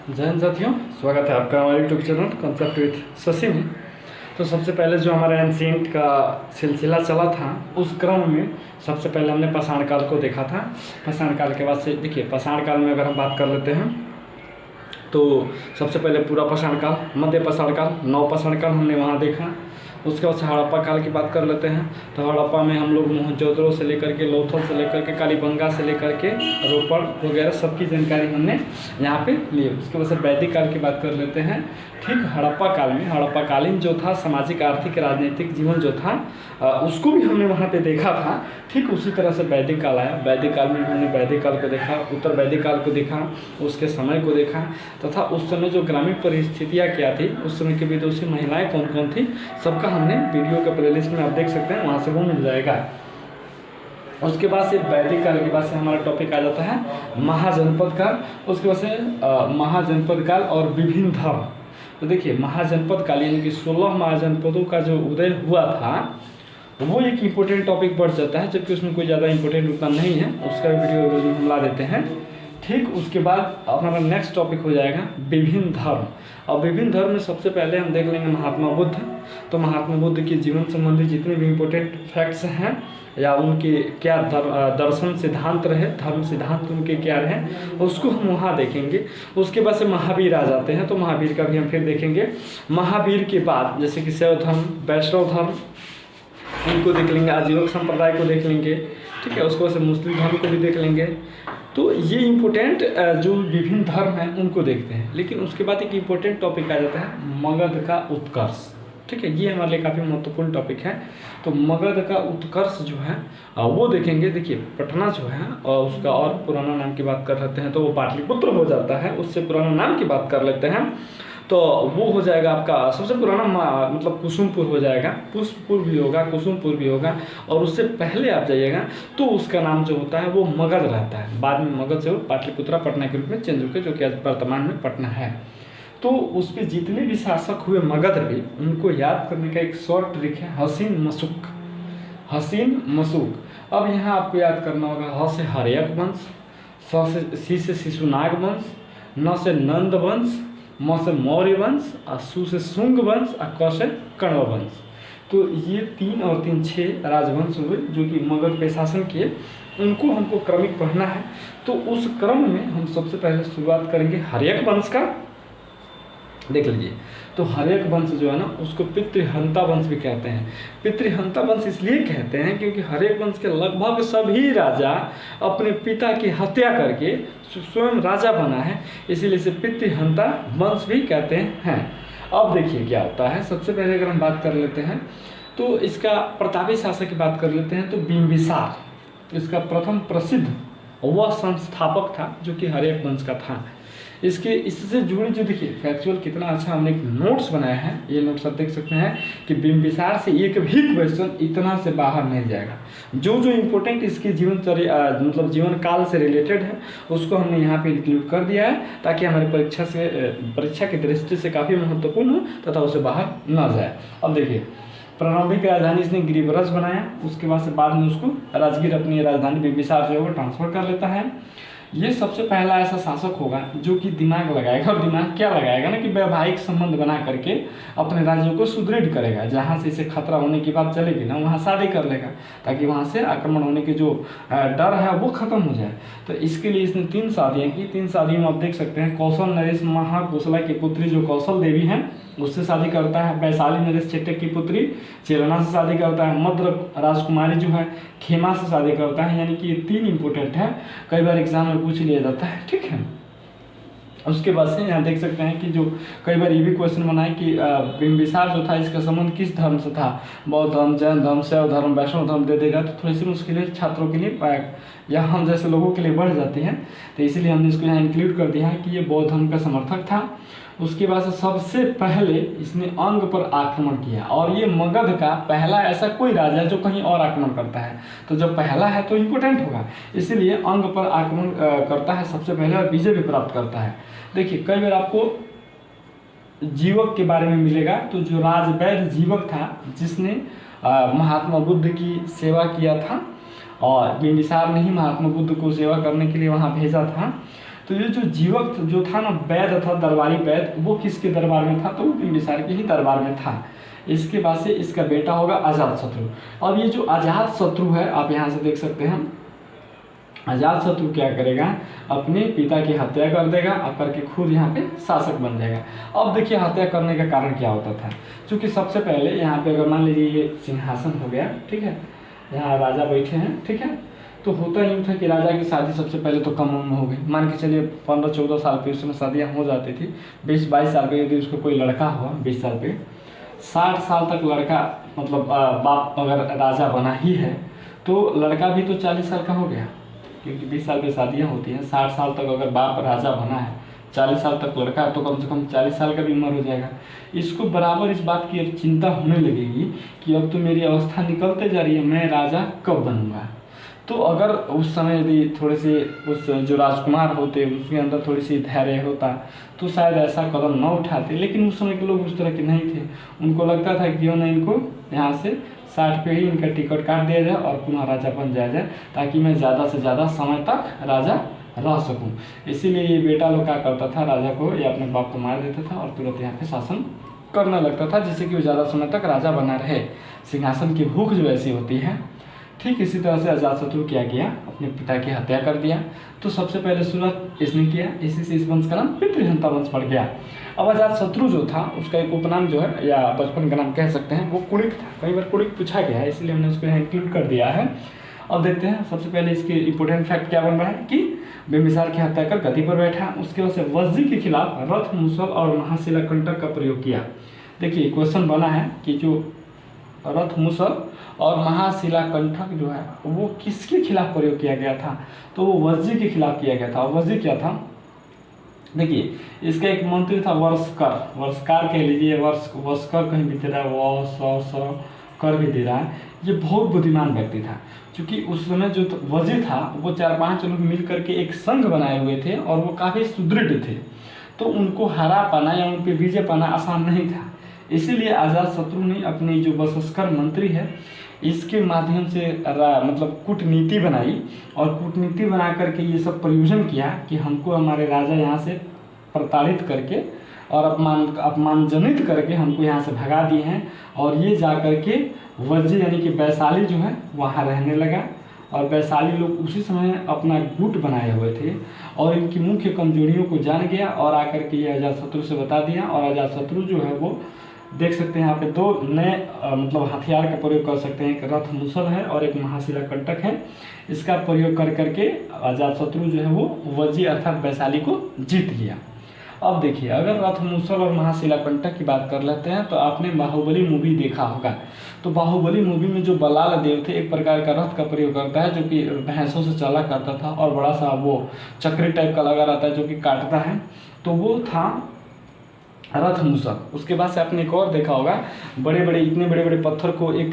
जय हिंद साथियों, स्वागत है आपका हमारे YouTube channel concept with Shashi में। तो सबसे पहले जो हमारा एंशिएंट का सिलसिला चला था उस क्रम में सबसे पहले हमने पाषाण काल को देखा था। पाषाण काल के बाद से देखिए, पाषाण काल में अगर हम बात कर लेते हैं तो सबसे पहले पूरा पाषाण काल, मध्य पाषाण काल, नव पाषाण काल हमने वहाँ देखा। उसके बाद से हड़प्पा काल की बात कर लेते हैं। तो हड़प्पा में हम लोग मोहनजोदड़ो से लेकर के लोथल से लेकर के कालीबंगा से लेकर के रोपड़ वगैरह सबकी जानकारी हमने यहाँ पे ली। उसके बाद से वैदिक काल की बात कर लेते हैं। ठीक हड़प्पा काल में, हड़प्पा कालीन जो था सामाजिक आर्थिक राजनीतिक जीवन जो था उसको भी हमने वहाँ पे देखा था। ठीक उसी तरह से वैदिक काल आया। वैदिक काल में हमने वैदिक काल को देखा, उत्तर वैदिक काल को देखा, उसके समय को देखा तथा उस समय जो ग्रामीण परिस्थितियाँ क्या थी, उस समय की विदुषी महिलाएं कौन कौन थी, सबका हमने वीडियो के प्लेलिस्ट में आप देख सकते हैं, वहाँ से वो मिल जाएगा। उसके बाद से वैदिक काल के बाद से हमारा टॉपिक आ जाता है महाजनपद काल। उसके बाद से महाजनपद काल और विभिन्न धर्म। तो देखिए, महाजनपद काल यानी कि 16 महाजनपदों का जो उदय हुआ था वो एक इम्पोर्टेंट टॉपिक बढ़ जाता है, जबकि उसमें कोई ज़्यादा इम्पोर्टेंट उतना नहीं है, उसका वीडियो हम ला देते हैं। ठीक उसके बाद हमारा नेक्स्ट टॉपिक हो जाएगा विभिन्न धर्म। और विभिन्न धर्म में सबसे पहले हम देख लेंगे महात्मा बुद्ध। तो महात्मा बुद्ध के जीवन संबंधी जितने भी इम्पोर्टेंट फैक्ट्स हैं या उनके क्या दर्शन सिद्धांत रहे, धर्म सिद्धांत उनके क्या रहे, उसको हम वहाँ देखेंगे। उसके बाद से महावीर आ जाते हैं, तो महावीर का भी हम फिर देखेंगे। महावीर के बाद जैसे कि शैव धर्म, वैष्णव धर्म, इनको देख लेंगे, आजीवक संप्रदाय को देख लेंगे। ठीक है, उसको से मुस्लिम धर्म को भी देख लेंगे। तो ये इम्पोर्टेंट जो विभिन्न धर्म हैं उनको देखते हैं। लेकिन उसके बाद एक इम्पोर्टेंट टॉपिक आ जाता है मगध का उत्कर्ष। ठीक है, ये हमारे लिए काफ़ी महत्वपूर्ण टॉपिक है। तो मगध का उत्कर्ष जो है वो देखेंगे। देखिए, पटना जो है और उसका और पुराना नाम की बात कर लेते हैं तो वो पाटलिपुत्र हो जाता है। उससे पुराना नाम की बात कर लेते हैं तो वो हो जाएगा आपका सबसे पुराना मतलब कुसुमपुर हो जाएगा। पुष्पपुर भी होगा, कुसुमपुर भी होगा। और उससे पहले आप जाइएगा तो उसका नाम जो होता है वो मगध रहता है। बाद में मगध से वो पाटलिपुत्रा पटना के रूप में चेंज होकर जो कि आज वर्तमान में पटना है। तो उस पर जितने भी शासक हुए मगध में, उनको याद करने का एक शॉर्ट ट्रिक है हसीन मशूक। हसीन मशूक। अब यहाँ आपको याद करना होगा ह से हर्यक वंश, सी से शिशुनाग वंश, न से नंद वंश, म से मौर्य वंश, और सु से शुंग वंश, और क से कण्व वंश। तो ये 3 और 3 6 राजवंश हुए जो कि मगध पे शासन किए। उनको हमको क्रमिक पढ़ना है। तो उस क्रम में हम सबसे पहले शुरुआत करेंगे हर्यक वंश का। देख लीजिए, तो हर्यक वंश जो है ना उसको पितृहंता वंश भी कहते हैं। पितृहंता वंश इसलिए कहते हैं क्योंकि हर्यक वंश के लगभग सभी राजा अपने पिता की हत्या करके स्वयं राजा बना है, इसीलिए इसे पितृहंता वंश भी कहते हैं। अब देखिए क्या होता है। सबसे पहले अगर हम बात कर लेते हैं तो इसका प्रतापी शासक की बात कर लेते हैं तो बिंबिसार इसका प्रथम प्रसिद्ध वह संस्थापक था जो कि हर्यक वंश का था। इससे जुड़ी जो देखिए फैक्चुअल कितना अच्छा हमने एक नोट्स बनाया है। ये नोट्स आप देख सकते हैं कि बिंबिसार से एक भी क्वेश्चन इतना से बाहर नहीं जाएगा। जो जो इम्पोर्टेंट इसके मतलब जीवन काल से रिलेटेड है उसको हमने यहाँ पे इंक्लूड कर दिया है ताकि हमारी परीक्षा की दृष्टि से काफ़ी महत्वपूर्ण हो तथा उसे बाहर ना जाए। अब देखिए, प्रारंभिक राजधानी इसने गिरिब्रज बनाया। उसके बाद से बाद में उसको राजगीर अपनी राजधानी बिंबिसार जो है वो ट्रांसफर कर लेता है। ये सबसे पहला ऐसा शासक होगा जो कि दिमाग लगाएगा। और दिमाग क्या लगाएगा ना कि वैवाहिक संबंध बना करके अपने राज्यों को सुदृढ़ करेगा। जहाँ से इसे खतरा होने की बात चलेगी ना वहाँ शादी कर लेगा ताकि वहाँ से आक्रमण होने के जो डर है वो खत्म हो जाए। तो इसके लिए इसने 3 शादियाँ की। 3 शादियों में आप देख सकते हैं कौशल नरेश महाकोशला की पुत्री जो कौशल देवी हैं उससे शादी करता है। वैशाली नरेश चेटक की पुत्री चेलना से शादी करता है। मद्र राजकुमारी जो है खेमा से शादी करता है। यानी कि ये 3 इंपॉर्टेंट है, कई बार एग्जाम में पूछ लिया जाता है। ठीक है, उसके बाद से यहाँ देख सकते हैं कि जो कई बार ये भी क्वेश्चन बना है कि बिंबिसार जो था इसका संबंध किस धर्म से था। बौद्ध धर्म, जैन धर्म, शैव धर्म, वैष्णव धर्म दे देगा तो थोड़ी सी मुश्किलें छात्रों के लिए या हम जैसे लोगों के लिए बढ़ जाती हैं। तो इसीलिए हमने इसको यहाँ इंक्लूड कर दिया है कि ये बौद्ध धर्म का समर्थक था। उसके बाद से सबसे पहले इसने अंग पर आक्रमण किया और ये मगध का पहला ऐसा कोई राजा है जो कहीं और आक्रमण करता है। तो जब पहला है तो इम्पोर्टेंट होगा, इसीलिए अंग पर आक्रमण करता है सबसे पहले और विजय भी प्राप्त करता है। देखिए, कई बार आपको जीवक के बारे में मिलेगा। तो जो राजवैद्य जीवक था जिसने महात्मा बुद्ध की सेवा किया था और बिंबिसार ने ही महात्मा बुद्ध को सेवा करने के लिए वहाँ भेजा था। तो ये जो जीवक जो था ना, वैद्य था, दरबारी वैद्य, वो किसके दरबार में था? तो बिंबिसार के ही दरबार में था। इसके बाद से इसका बेटा होगा अजातशत्रु। अब ये जो अजातशत्रु है, आप यहाँ से देख सकते हैं, अजातशत्रु क्या करेगा? अपने पिता की हत्या कर देगा और करके खुद यहाँ पे शासक बन जाएगा। अब देखिए हत्या करने का कारण क्या होता था। क्योंकि सबसे पहले यहाँ पे अगर मान लीजिए ये सिंहासन हो गया, ठीक है, यहाँ राजा बैठे हैं, ठीक है, तो होता यूँ था कि राजा की शादी सबसे पहले तो कम उम्र में हो गई। मान के चलिए 15-14 साल पे उस समय शादियाँ हो जाती थी। 20-22 साल पे यदि उसको कोई लड़का हुआ, 20 साल पे, 60 साल तक लड़का मतलब बाप अगर राजा बना ही है तो लड़का भी तो 40 साल का हो गया, क्योंकि 20 साल पे शादियाँ होती हैं। 60 साल तक अगर बाप राजा बना है, 40 साल तक लड़का, तो कम से कम 40 साल का भी उम्र हो जाएगा। इसको बराबर इस बात की चिंता होने लगेगी कि अब तो मेरी अवस्था निकलते जा रही है, मैं राजा कब बनूंगा। तो अगर उस समय यदि थोड़े से उस जो राजकुमार होते उसके अंदर थोड़ी सी धैर्य होता तो शायद ऐसा कदम न उठाते। लेकिन उस समय के लोग उस तरह के नहीं थे। उनको लगता था कि क्यों ना इनको यहाँ से 60 पे ही इनका टिकट काट दिया जाए और पुनः राजा बन जाया जाए, ताकि मैं ज़्यादा से ज़्यादा समय तक राजा रह सकूं। इसीलिए ये बेटा लोग क्या करता था, राजा को या अपने बाप को मार देता था और तुरंत यहाँ पे शासन करने लगता था, जिससे कि वो ज़्यादा समय तक राजा बना रहे। सिंहासन की भूख जो ऐसी होती है, ठीक इसी तरह से अजातशत्रु क्या किया, अपने पिता की हत्या कर दिया। तो सबसे पहले शुरुआत इसने किया, इसी से इस वंश का नाम पितृहंता वंश पड़ गया। अब अजातशत्रु जो था उसका एक उपनाम जो है या बचपन का नाम कह सकते हैं, वो कुणिक था। कई बार कुणिक पूछा गया है, इसलिए हमने उसको यहाँ इंक्लूड कर दिया है। अब देखते हैं सबसे पहले इसके इंपोर्टेंट फैक्ट क्या बन रहा है कि बिंबिसार की हत्या कर गद्दी पर बैठा। उसके बाद से वज्जी के खिलाफ रथ, मुसल और महाशिला कंटक का प्रयोग किया। देखिए क्वेश्चन बना है कि जो रथ, मुसल और महाशिला कंटक जो है वो किसके खिलाफ प्रयोग किया गया था? तो वो वज्जी के खिलाफ किया गया था। वज्जी क्या था? देखिए इसका एक मंत्री था वर्षकर, वर्षकार कह लीजिए, वर्षकर कहीं भी दे रहा है, कर भी दे रहा है। ये बहुत बुद्धिमान व्यक्ति था, क्योंकि उस समय जो वजी था वो 4-5 लोग मिल करके एक संघ बनाए हुए थे और वो काफ़ी सुदृढ़ थे। तो उनको हरा पाना या उन पर विजय पाना आसान नहीं था। इसीलिए अजातशत्रु ने अपनी जो बसस्कर मंत्री है इसके माध्यम से मतलब कूटनीति बनाई और कूटनीति बना करके ये सब प्रयोजन किया कि हमको हमारे राजा यहाँ से प्रताड़ित करके और अपमानजनित करके हमको यहाँ से भगा दिए हैं। और ये जा करके वज्जी यानी कि वैशाली जो है वहाँ रहने लगा। और वैशाली लोग उसी समय अपना गुट बनाए हुए थे और इनकी मुख्य कमजोरियों को जान गया और आकर के ये अजातशत्रु से बता दिया। और अजातशत्रु जो है वो देख सकते हैं यहाँ पे 2 नए मतलब हथियार का प्रयोग कर सकते हैं। एक रथ मुसल है और एक महाशिला कंटक है। इसका प्रयोग कर करके अजातशत्रु जो है वो वज्जी अर्थात वैशाली को जीत लिया। अब देखिए अगर रथ मुसल और महाशिला कंटक की बात कर लेते हैं तो आपने बाहुबली मूवी देखा होगा। तो बाहुबली मूवी में जो बलाल देव थे एक प्रकार का रथ का प्रयोग करता है जो कि भैंसों से चला करता था और बड़ा सा वो चक्री टाइप का लगा रहता है जो कि काटता है। तो वो था रथ मुसल। उसके बाद से आपने एक और देखा होगा, बड़े बड़े इतने बड़े बड़े पत्थर को एक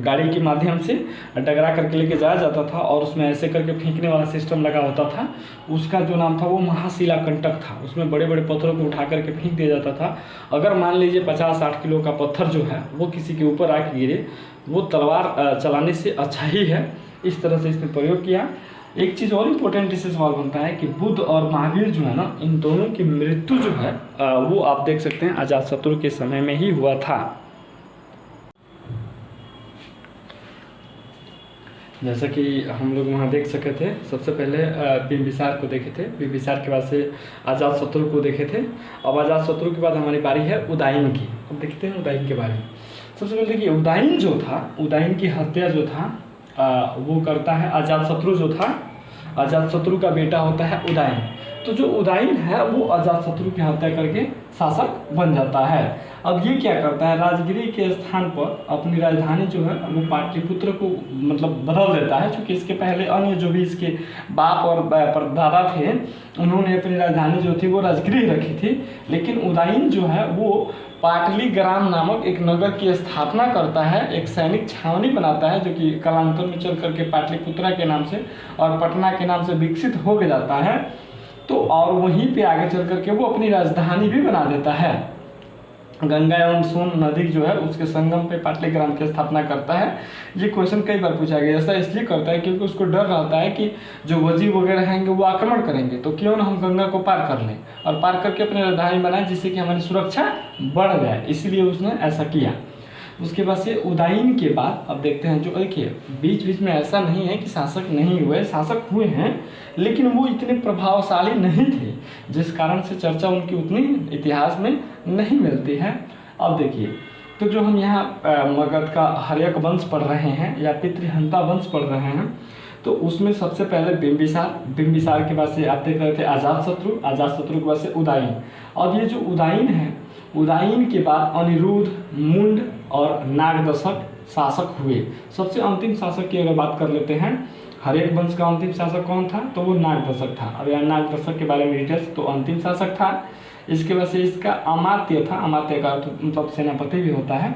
गाड़ी के माध्यम से डगरा करके लेके जाया जाता था और उसमें ऐसे करके फेंकने वाला सिस्टम लगा होता था। उसका जो नाम था वो महाशिला कंटक था। उसमें बड़े बड़े पत्थरों को उठा करके फेंक दिया जाता था। अगर मान लीजिए 50-60 किलो का पत्थर जो है वो किसी के ऊपर आके गिरे, वो तलवार चलाने से अच्छा ही है। इस तरह से इसने प्रयोग किया। एक चीज़ और इम्पोर्टेंट इससे सवाल बनता है कि बुद्ध और महावीर जो है ना, इन दोनों की मृत्यु जो है वो आप देख सकते हैं अजातशत्रु के समय में ही हुआ था। जैसा कि हम लोग वहाँ देख सके थे, सबसे पहले बिंबिसार को देखे थे, बिंबिसार के बाद से अजातशत्रु को देखे थे। अब अजातशत्रु के बाद हमारी बारी है उदायन की। अब देखते हैं उदायन के बारे में। सबसे पहले देखिए उदायन जो था, उदायन की हत्या जो था वो करता है अजातशत्रु जो था, अजातशत्रु का बेटा होता है उदायन। तो जो उदायन है वो अजातशत्रु की हत्या करके शासक बन जाता है। अब ये क्या करता है, राजगिरी के स्थान पर अपनी राजधानी जो है वो पाटलिपुत्र को मतलब बदल देता है। क्योंकि इसके पहले अन्य जो भी इसके बाप और परदादा थे उन्होंने अपनी राजधानी जो थी वो राजगिरी रखी थी। लेकिन उदायन जो है वो पाटलीग्राम नामक एक नगर की स्थापना करता है, एक सैनिक छावनी बनाता है जो कि कालांतर में चल करके पाटलिपुत्रा के नाम से और पटना के नाम से विकसित हो जाता है। तो और वहीं पे आगे चल करके वो अपनी राजधानी भी बना देता है। गंगा एवं सोन नदी जो है उसके संगम पे पाटलिग्राम की स्थापना करता है। ये क्वेश्चन कई बार पूछा गया। ऐसा इसलिए करता है क्योंकि उसको डर रहता है कि जो वजीर वगैरह हैं वो आक्रमण करेंगे, तो क्यों ना हम गंगा को पार कर लें और पार करके अपनी राजधानी बनाएं, जिससे कि हमारी सुरक्षा बढ़ जाए, इसीलिए उसने ऐसा किया। उसके बाद से उदयन के बाद अब देखते हैं, जो देखिए बीच बीच में ऐसा नहीं है कि शासक नहीं हुए, शासक हुए हैं, लेकिन वो इतने प्रभावशाली नहीं थे, जिस कारण से चर्चा उनकी उतनी इतिहास में नहीं मिलती है। अब देखिए, तो जो हम यहाँ मगध का हर्यक वंश पढ़ रहे हैं या पितृहंता वंश पढ़ रहे हैं, तो उसमें सबसे पहले बिंबिसार के बाद से आप देख रहे थे अजातशत्रु के बाद से उदयन। अब ये जो उदयन है, उदयन के बाद अनिरुद्ध, मुंड और नागदशक शासक हुए। सबसे अंतिम शासक की अगर बात कर लेते हैं, हर्यक वंश का अंतिम शासक कौन था, तो वो नागदशक था। अब यहाँ नागदशक के बारे में डिटेल्स, तो अंतिम शासक था। इसके बाद से इसका अमात्य था, अमात्य का मतलब सेनापति भी होता है।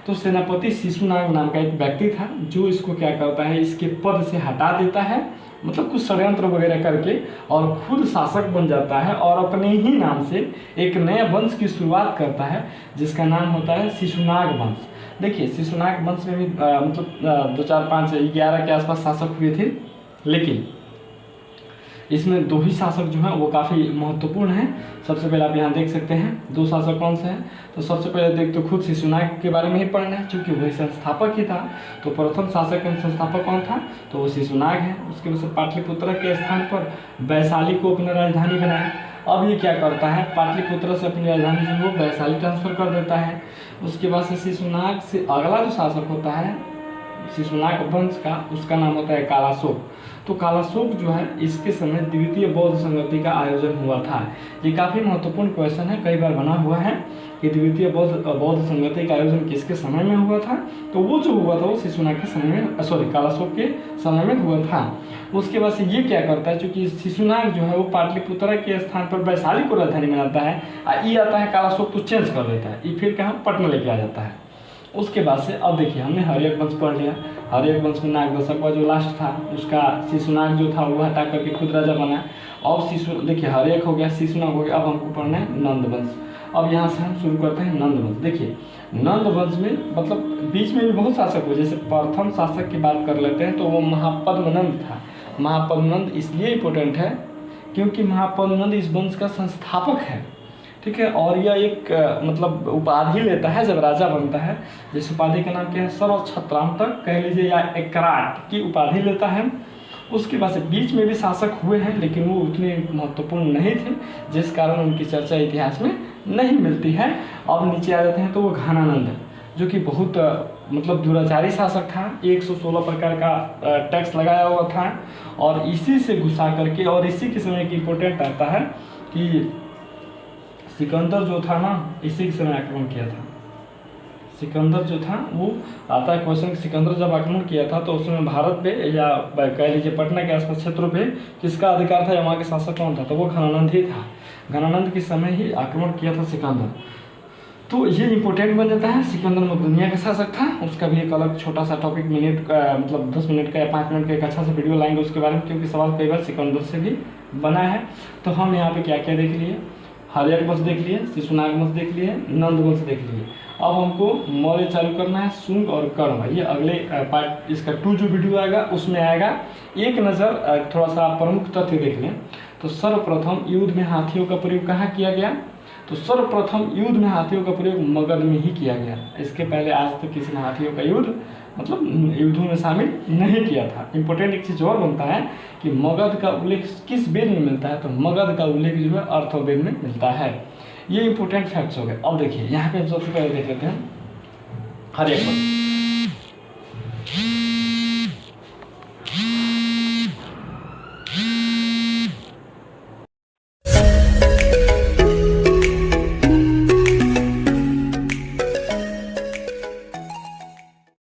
तो सेनापति शिशुनाग नाम का एक व्यक्ति था, जो इसको क्या करता है, इसके पद से हटा देता है, मतलब कुछ षड्यंत्र वगैरह करके, और खुद शासक बन जाता है और अपने ही नाम से एक नए वंश की शुरुआत करता है, जिसका नाम होता है शिशुनाग वंश। देखिए शिशुनाग वंश में भी मतलब 2, 4, 5, 11 के आसपास शासक हुए थे, लेकिन इसमें 2 ही शासक जो हैं वो काफ़ी महत्वपूर्ण हैं। सबसे पहले आप यहाँ देख सकते हैं 2 शासक कौन से हैं, तो सबसे पहले देख तो खुद शिशुनाग के बारे में ही पढ़ना है, क्योंकि वही संस्थापक ही था। तो प्रथम शासक एवं संस्थापक कौन था, तो वो शिशुनाग है। उसके बाद से पाटलिपुत्र के स्थान पर वैशाली को अपनी राजधानी बनाया। अब ये क्या करता है, पाटलिपुत्र से अपनी राजधानी जो वो वैशाली ट्रांसफर कर देता है। उसके बाद से शिशुनाग से अगला जो शासक होता है शिशुनाग वंश का, उसका नाम होता है कालाशोक। तो कालाशोक जो है, इसके समय द्वितीय बौद्ध संगति का आयोजन हुआ था। ये काफ़ी महत्वपूर्ण क्वेश्चन है, कई बार बना हुआ है कि द्वितीय बौद्ध संगति का आयोजन किसके समय में हुआ था, तो वो जो हुआ था वो शिशुनाग के समय में, कालाशोक के समय में हुआ था। उसके बाद से ये क्या करता है, चूँकि शिशुनाग जो है वो पाटलिपुत्र के स्थान पर वैशाली को राजधानी बनाता है, ये आता है कालाशोक तो चेंज कर देता है, ये फिर कहाँ पटना लेके आ जाता है। उसके बाद से अब देखिए हमने हर्यक वंश पढ़ लिया। हर्यक वंश में नागदशक का जो लास्ट था, उसका शिशुनाग जो था वो हटा करके खुद राजा बना। अब देखिए हर्यक हो गया, शिशुनाग हो गया, अब हमको पढ़ना है नंद वंश। अब यहाँ से हम शुरू करते हैं नंद वंश। देखिए नंद वंश में मतलब बीच में भी बहुत शासक हुए, जैसे प्रथम शासक की बात कर लेते हैं तो वो महापद्मनंद था। महापद्मनंद इसलिए इम्पोर्टेंट है क्योंकि महापद्मनंद इस वंश का संस्थापक है, ठीक है। और यह एक मतलब उपाधि लेता है जब राजा बनता है, जिस उपाधि का नाम क्या है, सर्वछत्रांतक कह लीजिए या एकराट की उपाधि लेता है। उसके बाद से बीच में भी शासक हुए हैं, लेकिन वो उतने महत्वपूर्ण नहीं थे, जिस कारण उनकी चर्चा इतिहास में नहीं मिलती है। अब नीचे आ जाते हैं तो वो घनानंद, जो कि बहुत मतलब दुराचारी शासक था। 116 प्रकार का टैक्स लगाया हुआ था, और इसी से घुसा करके, और इसी के समय की इम्पोर्टेंट आता है कि सिकंदर जो था ना, इसी के समय आक्रमण किया था। सिकंदर जो था वो आता है क्वेश्चन, सिकंदर जब आक्रमण किया था तो उस समय भारत पे या कह लीजिए पटना के आसपास क्षेत्रों पे किसका अधिकार था या वहाँ के शासक कौन था, तो वो घनानंद ही था। घनानंद के समय ही आक्रमण किया था सिकंदर। तो ये इंपॉर्टेंट बन जाता है। सिकंदर मकदूनिया का शासक था, उसका भी एक अलग छोटा सा टॉपिक मिनट का मतलब 10 मिनट का या 5 मिनट का एक अच्छा सा वीडियो लाएंगे उसके बारे में, क्योंकि सवाल कई बार सिकंदर से भी बना है। तो हम यहाँ पे क्या क्या देख लिए, हर्यक वंश देख लिए, शिशुनाग वंश देख लिए, नंद वंश देख लिए। अब हमको मौर्य चालू करना है, शुंग और कर्ण। ये अगले पार्ट इसका 2 जो वीडियो आएगा उसमें आएगा। एक नज़र थोड़ा सा प्रमुख तथ्य देख लें तो सर्वप्रथम युद्ध में हाथियों का प्रयोग कहाँ किया गया, तो सर्वप्रथम युद्ध में हाथियों का प्रयोग मगध में ही किया गया। इसके पहले आज तक किसी ने हाथियों का युद्ध मतलब युद्धों में शामिल नहीं किया था। इंपॉर्टेंट एक चीज़ और बनता है कि मगध का उल्लेख किस वेद में मिलता है, तो मगध का उल्लेख जो है अर्थवेद में मिलता है। ये इंपॉर्टेंट फैक्ट्स हो गए। अब देखिए यहाँ पे हम सबसे पहले देख लेते हैं हर्यक वंश।